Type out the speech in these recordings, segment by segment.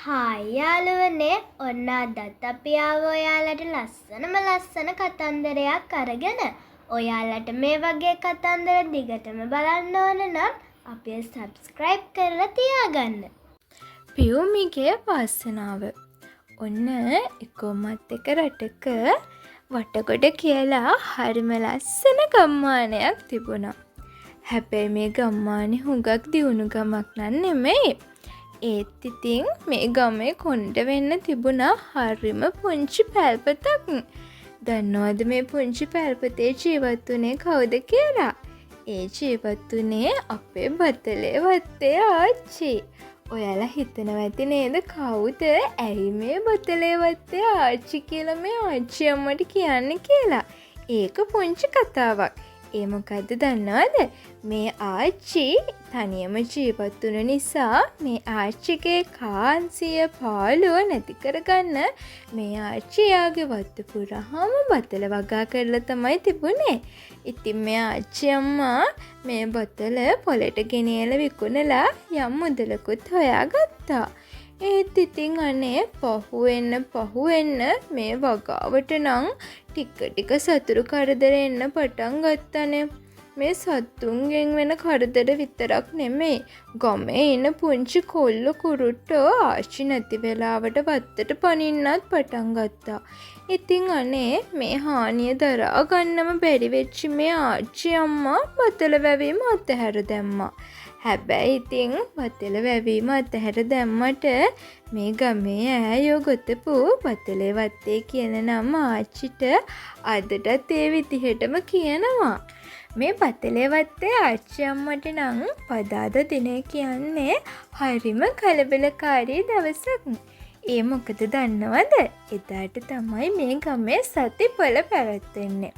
Hi යාළුවනේ ඔන්න අදත් අපි ආව ඔයාලට ලස්සන කතන්දරයක් අරගෙන. ඔයාලට මේ වගේ කතන්දර දිගටම බලන්න ඕන නම් අපේ සබ්ස්ක්‍රයිබ් කරලා තියාගන්න. පියුමිගේ වාසනාව. ඔන්න එකමත් එක රටක වටගොඩ කියලා හරිම ලස්සන ගම්මානයක් තිබුණා. හැබැයි මේ ගම්මානේ හුඟක් දියුණු ගමක් නන් නෙමෙයි. ඒත් ඉතින් මේ ගමේ කොණ්ඩ වෙන්න තිබුණා හරිම පුංචි පැල්පතක්. දන්නවද මේ පුංචි පැල්පතේ ජීවත් වුණේ කවුද කියලා? ඒ ජීවත් වුණේ අපේ බතලේ වත්තේ ආච්චි. ඔයාලා හිතනවා ඇති නේද කවුද ඇයි මේ බතලේ වත්තේ ආච්චි කියලා මේ ආච්චි අම්මට කියන්නේ කියලා? ඒක පුංචි කතාවක්. ඒ මොකද්ද දන්නවද? මේ ආච්චි තනියම ජීවත් වුණ නිසා මේ ආච්චිගේ කාන්සිය පාළුව නැති කරගන්න මේ ආච්චි යාගේ වත්ත පුරාම බතල වගා කරලා තමයි තිබුණේ. ඉතින් මේ ආච්චි අම්මා මේ බතල පොලට ගෙනියලා විකුණලා යම් මුදලකුත් හොයාගත්තා. ඒත් ඉතින් අනේ පහුවෙන්න මේ වගාවට නම් ටික සතුරු කරදර එන්න පටන් ගත්තනේ. මේ සත්තුන්ගෙන් වෙන කරදර විතරක් නෙමෙයි. ගමේ ඉන්න පුංචි කොල්ල කුරුට්ටෝ ආච්චි නැති වෙලාවට වත්තට පනින්නත් පටන් ගත්තා. ඉතින් අනේ මේ හානිය දරා ගන්නම බැරි වෙච්ච මේ ආච්චි අම්මා බතල වැවීම අතහැර දැම්මා. හැබැයි ඉතින් බතල වැවීම අතහැර දැම්මට මේ ගමේ ඈයෝ ගොතපු බතලේ වත්තේ කියන නම ආච්චිට අදටත් ඒ විදිහටම කියනවා. මේ බතලේ වත්තේ ආච්චි අම්මට නම් පදාද දිනේ කියන්නේ හරිම කලබලකාරී දවසක්. ඒ මොකද දන්නවද? එදාට තමයි මේ ගමේ සතිපොළ පැවැත්වෙන්නේ.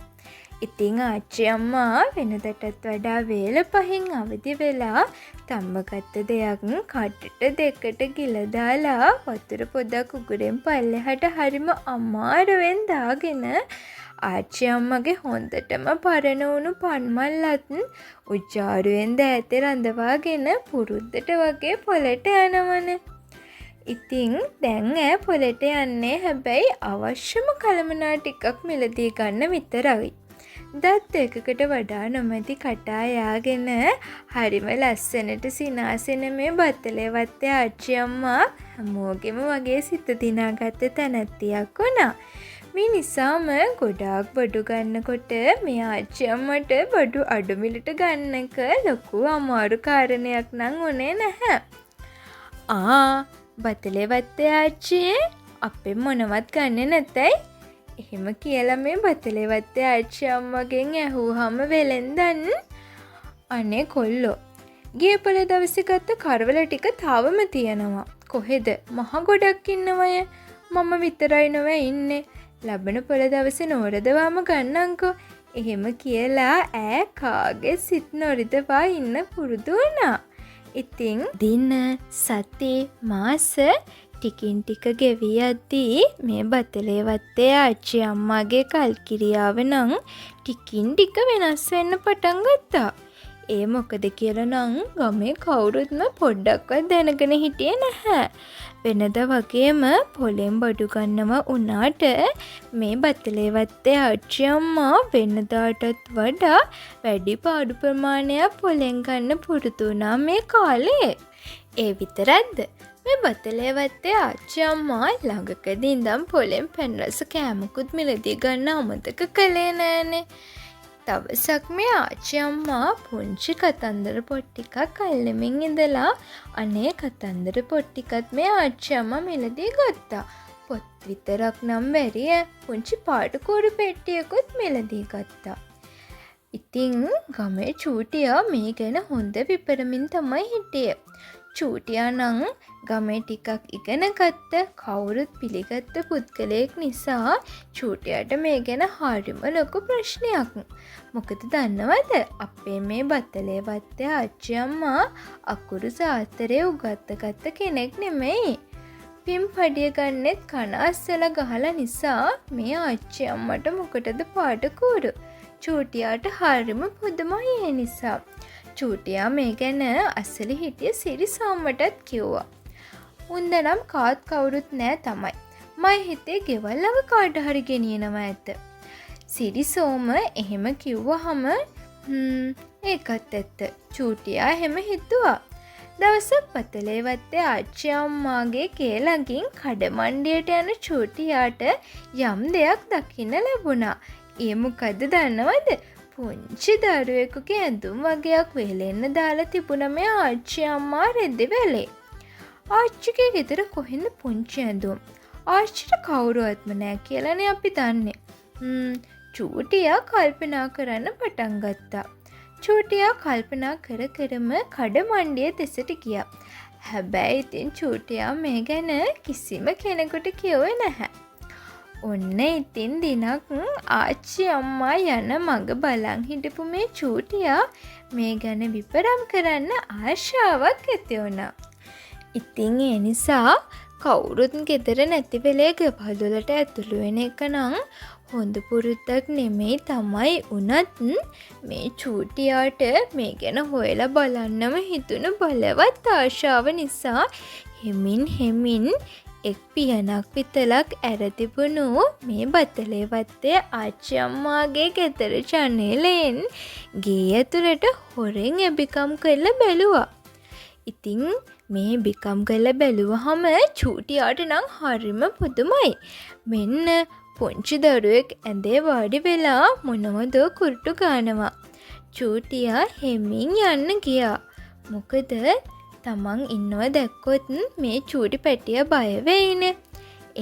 ඉතින් ආච්චි අම්මා වෙනදටත් වඩා වේල පහින් අවදි වෙලා තම්බගත්ත දෙයක් කටට දෙකට ගිල දාලා වතුර පොදක් උගුරෙන් පල්ලෙහාට හරිම අමාරුවෙන් දාගෙන ආච්චි අම්මගේ හොඳටම පරණ වුණු පන්මල්ලත් උජාරුවෙන් දෑතේ රඳවාගෙන පුරුද්දට වගේ පොලට යනවනේ. ඉතින් දැන් ඈ පොලට යන්නේ හැබැයි අවශ්‍යම කලමනා ටිකක් මිලදී ගන්න විතරයි. දත් එකකට වඩා නොමැති කටා යාගෙන හරිම ලස්සනට සිනාසෙන මේ බතලේ වත්තේ ආච්චි අම්මා හැමෝගෙම වගේ සිත දිනාගත්ත තැනැත්තියක් වුණා. මේ නිසාම ගොඩාක් බඩු ගන්නකොට මේ ආච්චි අම්මට බඩු අඩු මිලට ගන්නක ලොකු අමාරු කාරණයක් නම් උනේ නැහැ. බතලේ වත්තේ ආච්චියේ අපේ මොනවත් ගන්නෙ නැතයි? එහෙම කියලා මේ බතලේ වත්තේ ආච්චි අම්මගෙන් ඇහුවාම වෙලෙන්දන් අනේ කොල්ලෝ ගිය පොළ දවසේ ගත්ත කරවල ටික තාවම තියෙනවා. කොහෙද? මහ ගොඩක් ඉන්නවය. මම විතරයි නොවේ ඉන්නේ. ලබන පොළ දවසේ නොරදවාම ගන්නංකෝ. එහෙම කියලා ඈ කාගේ සිත් නොරිදවා ඉන්න පුරුදු වුණා. ඉතින් දින සති මාස ටිකින් ටික ගෙවී යද්දී මේ බතලේ වත්තේ ආච්චි අම්මාගේ කල්කිරියාව නම් ටිකින් ටික වෙනස් වෙන්න පටන් ගත්තා. ඒ මොකද කියලා නම් ගමේ කවුරුත්ම පොඩ්ඩක්වත් දැනගෙන හිටියේ නැහැ. වෙනද වගේම පොලෙන් බඩු ගන්නවා උනාට මේ බතලේ වත්තේ ආච්චි අම්මා වෙනදාටත් වඩා වැඩි පාඩු ප්‍රමාණයක් පොලෙන් ගන්න පුරුදු වුණා මේ කාලේ. ඒ විතරක්ද? මේ බතලේ වත්තේ ආච්චි අම්මා ළඟකදී ඉඳන් පොලෙන් පැන් රස කෑමකුත් මිලදී ගන්න අමතක කළේ නෑනේ. දවසක් මේ ආච්චි අම්මා පුංචි කතන්දර පොත් ටිකක් අල්ලමින් ඉඳලා අනේ කතන්දර පොත් ටිකත් මේ ආච්චි අම්මා මිලදී ගත්තා. පොත් විතරක් නම් බැරිය පුංචි පාටු කෝරු පෙට්ටියකුත් මිලදී ගත්තා. ඉතින් ගමේ චූටියා මේ ගැන හොඳ විපරමින් තමයි හිටියේ. චූටියා නම් ගමේ ටිකක් ඉගෙන ගත්ත කවුරුත් පිළිගත්ත පුද්ගලයෙක් නිසා චූටියාට මේ ගැන හරිම ලොකු ප්‍රශ්නයක්. මොකද දන්නවද? අපේ මේ බතලේ වත්තේ ආච්චි අම්මා අකුරු සාස්තරේ උගත්ත කෙනෙක් නෙමෙයි. පින් පඩිය ගන්නෙත් කන අස්සලා ගහලා නිසා මේ ආච්චි අම්මට මොකටද පාට කූරු? චූටියාට හරිම පුදුමයි ඒ නිසා. චූටියා මේ ගැන අස්සලි හිටිය සිරිසම්මටත් කිව්වා. උන්දනම් කාත් කවුරුත් නෑ තමයි. මයි හිතේ ගෙවල්ලව කාට හරි ගෙනියනවා ඇත. සිරිසෝම එහෙම කිව්වහම ඒකත් ඇත්ත. චූටියා එහෙම හිතුවා. දවසක් පතලේ වත්තේ ආච්චි අම්මාගේ කේලඟින් කඩමණ්ඩියට යන චූටියාට යම් දෙයක් දකින්න ලැබුණා. ඒ මොකද්ද දන්නවද? පුංචි දරුවෙකුගේ ඇඳුම් වගේක් වෙලෙන්න දාලා තිබුණ මේ ආච්චි අම්මා රෙදි වෙලේ. ආච්චිගේ ගෙදර කොහෙන්ද පුංචි ඇඳුම්? ආච්චිට කවුරුවත්ම නෑ කියලානේ අපි දන්නේ. චූටියා කල්පනා කරන්න පටන් ගත්තා. චූටියා කල්පනා කර කරම කඩමණ්ඩිය දෙසට ගියා. හැබැයි ඉතින් චූටියා මේ ගැන කිසිම කෙනෙකුට කිව්වේ නැහැ. ඔන්න ඉතින් දිනක් ආච්චි අම්මා යන මඟ බලන් හිටපු මේ චූටියා මේ ගැන විපරම් කරන්න ආශාවක් ඇති වුණා. ඉතින් ඒ නිසා කවුරුත් ගෙදර නැති වෙලේ ගෙවල් වලට ඇතුළු වෙන එක නම් හොඳ පුරුද්දක් නෙමෙයි තමයි. උනත් මේ චූටියාට මේ ගැන හොයලා බලන්නම හිතුණු බලවත් ආශාව නිසා හෙමින් එක් පියනක් විතරක් ඇර තිබුණු මේ බතලේ වත්තේ ආච්චි අම්මාගේ ගෙදර ජනේලෙන් ගේ ඇතුළට හොරෙන් එබිකම් කරලා බැලුවා. ඉතින් මේ බිකම් කරලා බැලුවහම චූටියාට නම් හරිම පුදුමයි. මෙන්න පුංචි දරුවෙක් ඇඳේ වාඩි වෙලා මොනවද කුරුටු ගානවා. චූටියා හෙමින් යන්න ගියා. මොකද තමන් ඉන්නව දැක්කොත් මේ චූටි පැටියා බය වෙයිනේ.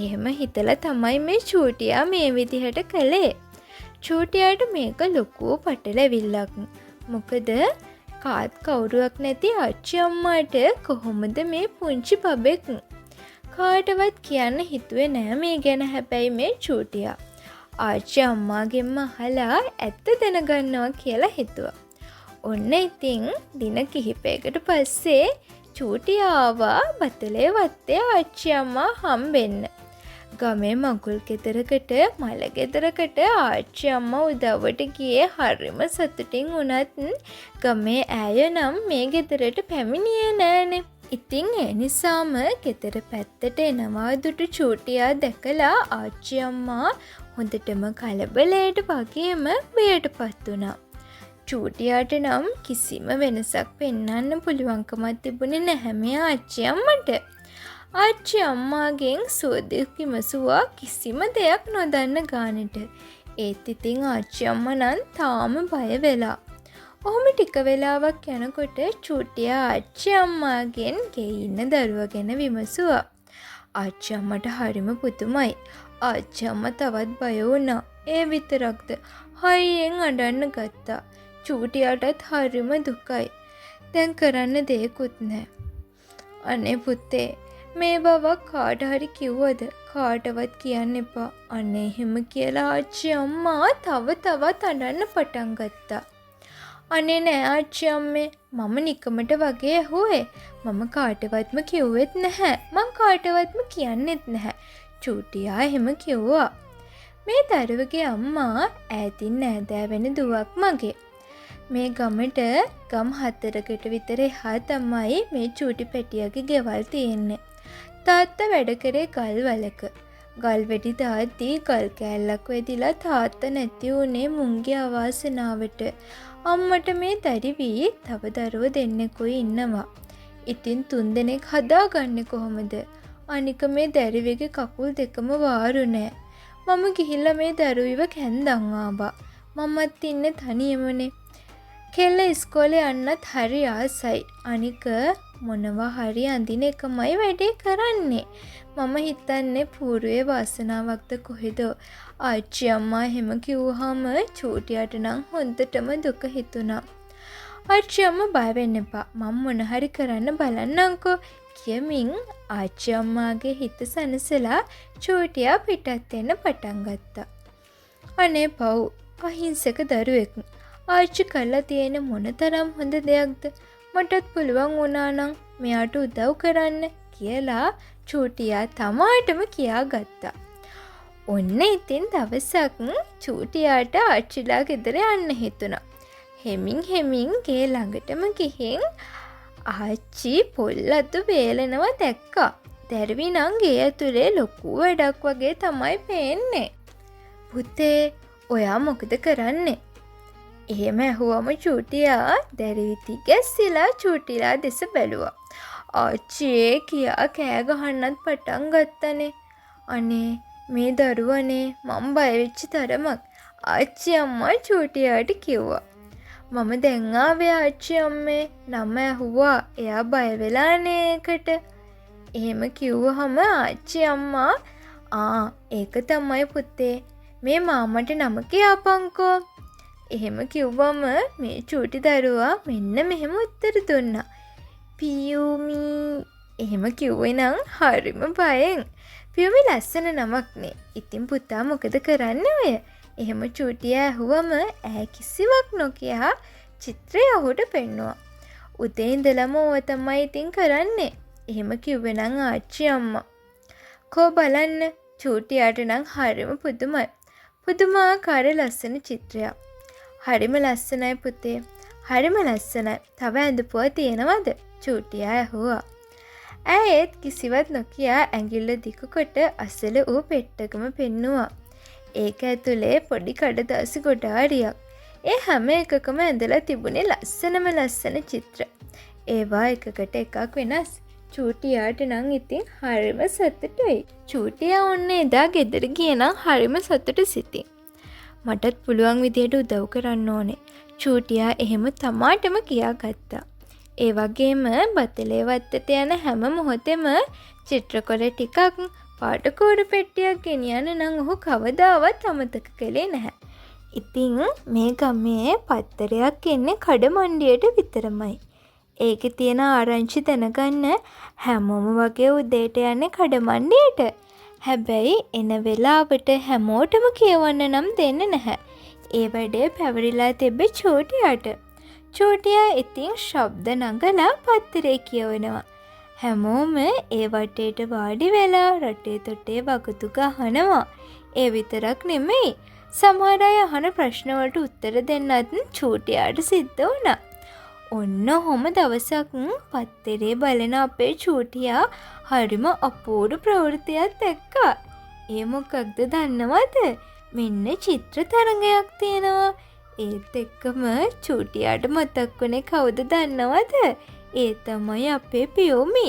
එහෙම හිතලා තමයි මේ චූටියා මේ විදිහට කළේ. චූටියාට මේක ලොකු පටලැවිල්ලක්. මොකද කාත් කවුරුවක් නැති ආච්චි අම්මාට කොහොමද මේ පුංචි බබෙක් කාටවත් කියන්න හිතුවේ නෑ මේ ගැන. හැබැයි මේ චූටියා ආච්චි අම්මාගෙන්ම අහලා ඇත්ත දැනගන්නවා කියලා හිතුවා. ඔන්න ඉතින් දින කිහිපයකට පස්සේ චූටියා ආවා බතලේ වත්තේ ආච්චි අම්මා හම්බෙන්න. ගමේ මගුල් ගෙදරකට මල ගෙදරකට ආච්චි අම්මා උදව්වට ගියේ හරිම සතුටින්. වුණත් ගමේ ඈය නම් මේ ගෙදරට පැමිණියේ නෑනේ. ඉතින් ඒ නිසාම ගෙදර පැත්තට එනවා දුටු චූටියා දැකලා ආච්චි අම්මා හොඳටම කලබලයට වගේම බියටපත් වුණා. චූටියාට නම් කිසිම වෙනසක් පෙන්වන්න පුළුවන්කමක් තිබුණේ නැහැ මේ ආච්චි අම්මට. ආච්චි අම්මාගෙන් සුවදෙක් විමසුවා කිසිම දෙයක් නොදන්න ගානට. ඒත් ඉතින් ආච්චි අම්මා නම් තාම බය වෙලා. ඔහොම ටික වෙලාවක් යනකොට චූටියා ආච්චි අම්මාගෙන් ගේ ඉන්න දරුවා ගැන විමසුවා. ආච්චි අම්මට හරිම පුදුමයි. ආච්චි අම්මා තවත් බය වුණා. ඒ විතරක්ද හයියෙන් අඬන්න ගත්තා. චූටියාටත් හරිම දුකයි. දැන් කරන්න දෙයක්වත් නැහැ. අනේ පුතේ මේ බවක් කාට හරි කිව්වද? කාටවත් කියන්න එපා. අනේ එහෙම කියලා ආච්චි අම්මා තවත් අඬන්න පටන් ගත්තා. අනේ නෑ ආච්චි අම්මේ මම නිකමට වගේ ඇහුවේ. මම කාටවත්ම කිව්වෙත් නැහැ. මං කාටවත්ම කියන්නෙත් නැහැ. චූටියා එහෙම කිව්වා. මේ දරුවගේ අම්මා ඈතින් නෑදෑ වෙන දුවක් මගේ. මේ ගමට ගම් 4කට විතර එහා තමයි මේ චූටි පැටියාගේ ගෙවල් තියෙන්නේ. තාත්තා වැඩ කරේ ගල් වලක. ගල් වෙඩි දාද්දී ගල් කෑල්ලක් වැදිලා තාත්තා නැති වුණේ මුංගේ අවාසනාවට. අම්මට මේ දරිවි තව දරුවෝ දෙන්නෙකුයි ඉන්නවා. ඉතින් 3 දෙනෙක් හදාගන්නේ කොහොමද? අනික මේ දරිවිගේ කකුල් දෙකම වාරු නෑ. මම ගිහිල්ලා මේ දරුවිව කැන්දන් ආවා. මමත් ඉන්නේ තනියමනේ. කෙල්ල ඉස්කෝලේ යන්නත් හරි ආසයි. අනික මොනවා හරි අඳින එකමයි වැඩේ කරන්නේ. මම හිතන්නේ පූර්වයේ වාසනාවක්ද කොහෙද? ආච්චි අම්මා එහෙම කිව්වහම චූටියට නම් හොඳටම දුක හිතුණා. ආච්චි අම්මා බය වෙන්න එපා. මම මොන හරි කරන්න බලන්නම්කෝ කියමින් ආච්චි අම්මාගේ හිත සනසලා චූටියා පිටත් වෙන්න පටන් ගත්තා. අනේ පව් අහිංසක දරුවෙක්. ආච්චි කළා තියෙන මොනතරම් හොඳ දෙයක්ද? මටත් පුළුවන් වුණා නම් මෙයාට උදව් කරන්න කියලා චූටියා තමාටම කියාගත්තා. ඔන්න ඉතින් දවසක් චූටියාට ආච්චිලා ගෙදර යන්න හිතුණා. හෙමින් ගේ ළඟටම ගිහින් ආච්චි පොල් අතු වේලනවා දැක්කා. දැරිවි නම් ගේ ඇතුලේ ලොකු වැඩක් වගේ තමයි පේන්නේ. පුතේ ඔයා මොකද කරන්නේ? එහෙම ඇහුවම චූටියා දැරිවිති ගැස්සිලා චූටිලා දෙස බැලුවා. ආච්චියේ කියා කෑ ගහන්නත් පටන් ගත්තනේ. අනේ මේ දරුවනේ මම බය වෙච්ච තරමක් ආච්චි අම්මා චූටියාට කිව්වා. මම දැන් ආවේ ආච්චි අම්මේ නම ඇහුවා එයා බය වෙලානේ ඒකට. එහෙම කිව්වහම ආච්චි අම්මා ඒක තමයි පුතේ මේ මාමට නම කියපන්කෝ. එහෙම කිව්වම මේ චූටි දරුවා මෙන්න මෙහෙම උත්තර දුන්නා. පියුමි. එහෙම කිව්වේ නම් හරිම බයෙන්. පියුමි ලස්සන නමක්නේ. ඉතින් පුතා මොකද කරන්නේ ඔය? එහෙම චූටියා ඇහුවම ඈ කිසිවක් නොකියා චිත්‍රය ඔහුට පෙන්නුවා. උදේ ඉඳලම ඕව තමයි ඉතින් කරන්නේ. එහෙම කිව්වේ නම් ආච්චි අම්මා. කෝ බලන්න චූටියාට නම් හරිම පුදුමයි. පුදුමාකාර ලස්සන චිත්‍රයක්. හරිම ලස්සනයි පුතේ. හරිම ලස්සනයි. තව ඇඳපුවා තියෙනවද? චූටියා ඇහුවා. ඇයත් කිසිවක් නොකියා ඇඟිල්ල දිගකොට අසල ඌ පෙට්ටකම පෙන්නුවා. ඒක ඇතුලේ පොඩි කඩදාසි ගොඩාරියක්. ඒ හැම එකකම ඇඳලා තිබුණේ ලස්සනම ලස්සන චිත්‍ර. ඒවා එකකට එකක් වෙනස්. චූටියාට නම් ඉතින් හරිම සතුටුයි. චූටියා ඔන්න එදා ගෙදර ගියේ නම් හරිම සතුටු සිතින්. මටත් පුළුවන් විදියට උදව් කරන්න ඕනේ. චූටියා එහෙම තමාටම කියාගත්තා. ඒ වගේම බතලේ වත්තට යන හැම මොහොතෙම චිත්‍රකොළ ටිකක් පාටකෝඩු පෙට්ටියක් ගෙනියන්න නම් ඔහු කවදාවත් අමතක කළේ නැහැ. ඉතින් මේ ගමේ පත්තරයක් එන්නේ කඩමණ්ඩියට විතරමයි. ඒකේ තියෙන ආරංචි දැනගන්න හැමෝම වගේ උදේට යන්නේ කඩමණ්ඩියට. හැබැයි එන වෙලාවට හැමෝටම කියවන්න නම් දෙන්නේ නැහැ. ඒ වැඩේ පැවරිලා තිබ්බේ චූටියාට. චූටියා ඉතින් ශබ්ද නගලා පත්තරේ කියවනවා. හැමෝම ඒ වටේට වාඩි වෙලා රටේ තොටේ වගතු ගහනවා. ඒ විතරක් නෙමෙයි. සමහර අය අහන ප්‍රශ්න වලට උත්තර දෙන්නත් චූටියාට සිද්ධ වුණා. ඔන්න ඔහොම දවසක් පත්තරේ බලන අපේ චූටියා හරිම අපූර්ව ප්‍රවෘත්තියක් දැක්කා. ඒ මොකක්ද දන්නවද? මෙන්න චිත්‍ර තරඟයක් තියෙනවා. ඒත් එක්කම චූටියාට මතක් වුණේ කවුද දන්නවද? ඒ තමයි අපේ පියුමි.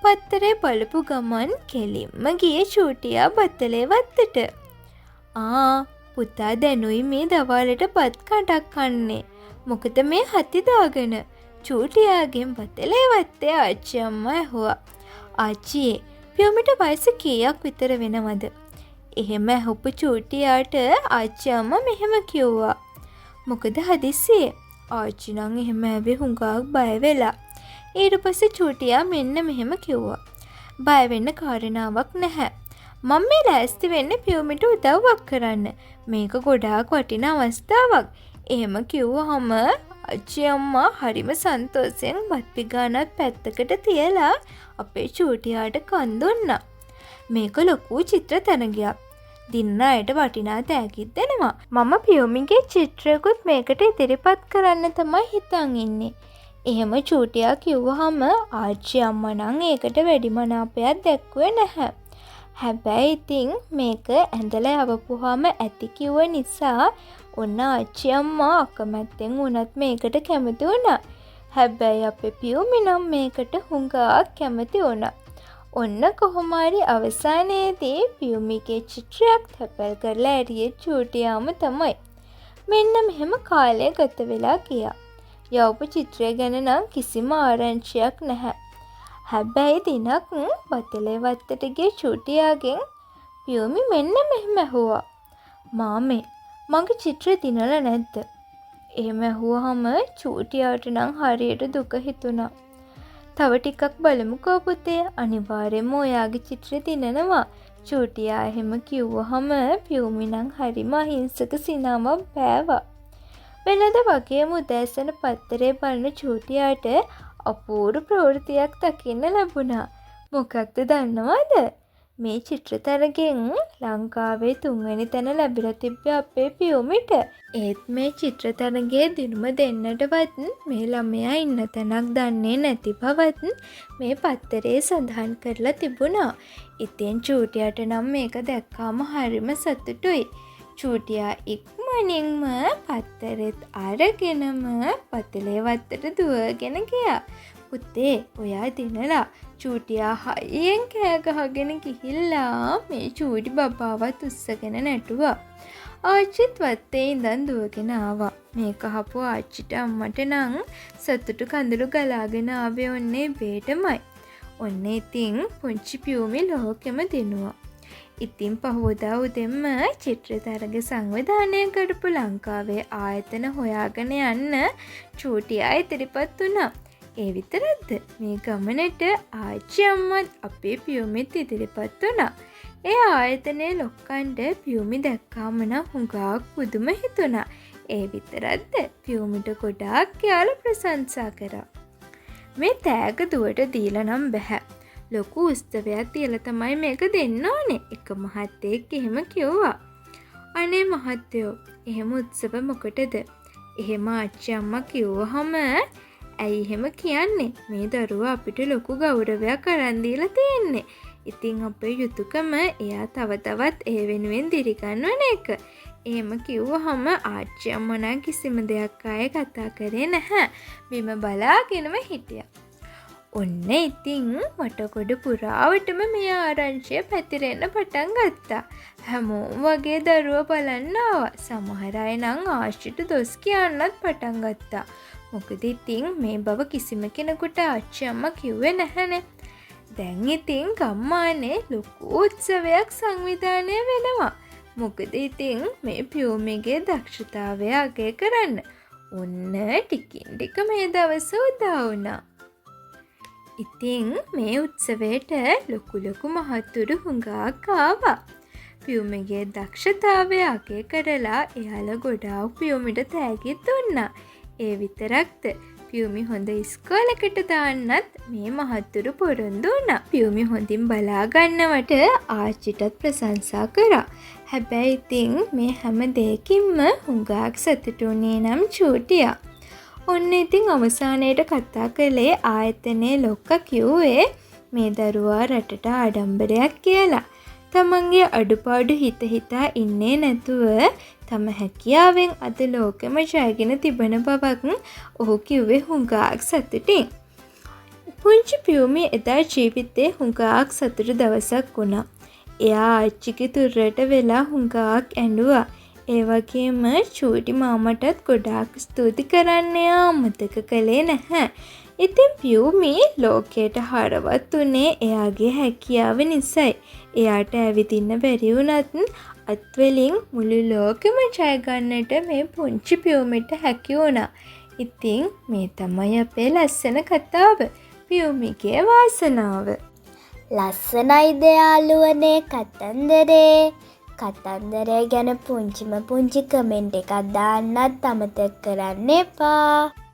පත්තරේ බලපු ගමන් කෙලින්ම ගියේ චූටියා බතලේ වත්තට. පුතා දැනුයි මේ දවාලට බත් කඩක් කන්නේ. මොකද මේ හති දාගෙන චූටියාගෙන් බතලේ වත්තේ ආච්චි අම්මා ඇහුවා. ආච්චියේ පියුමිට වයස කීයක් විතර වෙනවද? එහෙම ඇහුපු චූටියාට ආච්චි අම්මා මෙහෙම කිව්වා. මොකද හදිස්සියේ ආච්චි නම් එහෙම ඇවි හුඟක් බය වෙලා. ඊට පස්සේ චූටියා මෙන්න මෙහෙම කිව්වා. බය වෙන්න කාරණාවක් නැහැ. මම මේ ලෑස්ති වෙන්නේ පියුමිට උදව්වක් කරන්න. මේක ගොඩාක් වටිනා අවස්ථාවක්. එහෙම කිව්වහම ආච්චි අම්මා හරිම සන්තෝෂයෙන් බත් පිගානක් පැත්තකට තියලා අපේ චූටියාට කන් දුන්නා. මේක ලොකු චිත්‍ර තරඟයක්. දින්න අයට වටිනා තෑගිත් දෙනවා. මම පියුමිගේ චිත්‍රයකුත් මේකට ඉදිරිපත් කරන්න තමයි හිතන් ඉන්නේ. එහෙම චූටියා කිව්වහම ආච්චි අම්මා නම් ඒකට වැඩි මනාපයක් දැක්ුවේ නැහැ. හැබැයි ඉතින් මේක ඇඳලා යවපුවාම ඇති කිව්ව නිසා ඔන්න ආච්චි අම්මා අකමැත්තෙන් වුණත් මේකට කැමති වුණා. හැබැයි අපේ පියුමි නම් මේකට හුඟක් කැමති වුණා. ඔන්න කොහොම හරි අවසානයේදී පියුමිගේ චිත්‍රයක් තැපැල් කරලා ඇරියේ චූටියාම තමයි. මෙන්න මෙහෙම කාලය ගත වෙලා ගියා. යවපු චිත්‍රය ගැන නම් කිසිම ආරංචියක් නැහැ. හැබැයි දිනක් බතලේ වත්තට ගිය චූටියාගෙන් පියුමි මෙන්න මෙහෙම ඇහුවා. මාමේ මගේ චිත්‍රය දිනලා නැද්ද? එහෙම ඇහුවාම චූටියාට නම් හරියට දුක හිතුණා. තව ටිකක් බලමුකෝ පුතේ, අනිවාර්යයෙන්ම ඔයාගේ චිත්‍රය දිනනවා. චූටියා එහෙම කිව්වහම පියුමි නම් හරිම අහිංසක සිනාවක් පෑවා. වෙනද වගේම උදෑසන පත්තරේ බලන චූටියාට අපූර්ව ප්‍රවෘත්තියක් දකින්න ලැබුණා. මොකක්ද දන්නවද? මේ චිත්‍රතරගෙන් ලංකාවේ 3 වෙනි තැන ලැබිලා තිබ්බේ අපේ පියුමිට. ඒත් මේ චිත්‍රතරගේ දිනුම දෙන්නටවත් මේ ළමයා ඉන්න තැනක් දන්නේ නැති බවත් මේ පත්තරේ සඳහන් කරලා තිබුණා. ඉතින් චූටියට නම් මේක දැක්කාම හරිම සතුටුයි. චූටියා ඉක්මනින්ම පත්තරෙත් අරගෙනම පතලේ වත්තට දුවගෙන ගියා. පුතේ ඔයා දිනලා චූටියා හයියෙන් කෑ ගහගෙන ගිහිල්ලා මේ චූටි බබාවත් උස්සගෙන නැටුවා. ආච්චිත් වත්තේ ඉඳන් දුවගෙන ආවා. මේක අහපු ආච්චිට අම්මට නම් සතුටු කඳුළු ගලාගෙන ආවේ ඔන්නේ බේටමයි. ඔන්න ඉතින් පුංචි පියුමි ලෝකෙම දිනුවා. ඉතින් පහවදා උදෙන්ම චිත්‍රතරග සංවිධානය කරපු ලංකාවේ ආයතන හොයාගෙන යන්න චූටියා ඉදිරිපත් වුණා. ඒ විතරක්ද මේ ගමනට ආච්චි අම්මත් අපේ පියුමිත් ඉදිරිපත් වුණා. ඒ ආයතනයේ ලොක්කන්ට පියුමි දැක්කාම නම් හුඟක් පුදුම හිතුණා. ඒ විතරක්ද පියුමිට ගොඩාක් යාළුවෝ ප්‍රශංසා කරා. මේ තෑග දුවට දීලා නම් බෑ. ලොකු උත්සවයක් තියලා තමයි මේක දෙන්න ඕනේ. එක මහත්තයෙක් එහෙම කිව්වා. අනේ මහත්තයෝ එහෙම උත්සව මොකටද? එහෙම ආච්චි අම්මා කිව්වහම ඇයි එහෙම කියන්නේ? මේ දරුවා අපිට ලොකු ගෞරවයක් අරන් දීලා තියෙන්නේ. ඉතින් අපේ යුතුයකම එයා තව තවත් ඒ වෙනුවෙන් දිරිගන්වන එක. එහෙම කිව්වහම ආච්චි අම්මා නම් කිසිම දෙයක් ආයේ කතා කරේ නැහැ. බිම බලාගෙනම හිටියා. ඔන්න ඉතින් වටකොඩ පුරාවටම මේ ආරංචිය පැතිරෙන්න පටන් ගත්තා. හැමෝම වගේ දරුවා බලන්න ආවා. සමහර අය නම් ආච්චිට දොස් කියන්නත් පටන් ගත්තා. මොකද ඉතින් මේ බව කිසිම කෙනෙකුට ආච්චි අම්මා කිව්වේ නැහැනේ. දැන් ඉතින් ගම්මානේ ලොකු උත්සවයක් සංවිධානය වෙනවා. මොකද ඉතින් මේ පියුමිගේ දක්ෂතාවය අගය කරන්න. ඔන්න ටිකින් ටික මේ දවස උදා වුණා. ඉතින් මේ උත්සවයට ලොකු මහත්තුරු හුඟක් ආවා. පියුමිගේ දක්ෂතාවය අගය කරලා එයාලා ගොඩාක් පියුමිට තෑගි දුන්නා. ඒ විතරක්ද පියුමි හොඳ ඉස්කෝලකට දාන්නත් මේ මහත්තුරු පොරොන්දු වුණා. පියුමි හොඳින් බලා ගන්නවට ආච්චිටත් ප්‍රශංසා කරා. හැබැයි ඉතින් මේ හැම දෙයකින්ම හුඟක් සතුටු වුණේ නම් චූටියා. ඔන්න ඉතින් අවසානයේට කතා කළේ ආයතනයේ ලොක්කා කිව්වේ මේ දරුවා රටට ආඩම්බරයක් කියලා. තමන්ගේ අඩුපාඩු හිතා ඉන්නේ නැතුව තම හැකියාවෙන් අද ලෝකෙම ජයගෙන තිබෙන බවක් ඔහු කිව්වේ හුඟක් සතුටින්. පුංචි පියුමි එදා ජීවිතේ හුඟක් සතුටු දවසක් වුණා. එයා ආච්චිගේ තුරට වෙලා හුඟක් ඇඬුවා. ඒ වගේම චූටි මාමටත් ගොඩාක් ස්තුති කරන්න මතක කළේ නැහැ. ඉතින් පියුමි ලෝකයට හරවත් උනේ එයාගේ හැකියාව නිසායි. එයාට ඇවිදින්න බැරි වුණත් අත්වලින් මුළු ලෝකෙම ජය ගන්නට මේ පුංචි පියුමිට හැකි වුණා. ඉතින් මේ තමයි අපේ ලස්සන කතාව. පියුමිගේ වාසනාව. ලස්සනයිද යාළුවනේ කතන්දරේ. කතන්දරය ගැන පුංචි කමෙන්ට් එකක් දාන්නත් අමතක කරන්න එපා.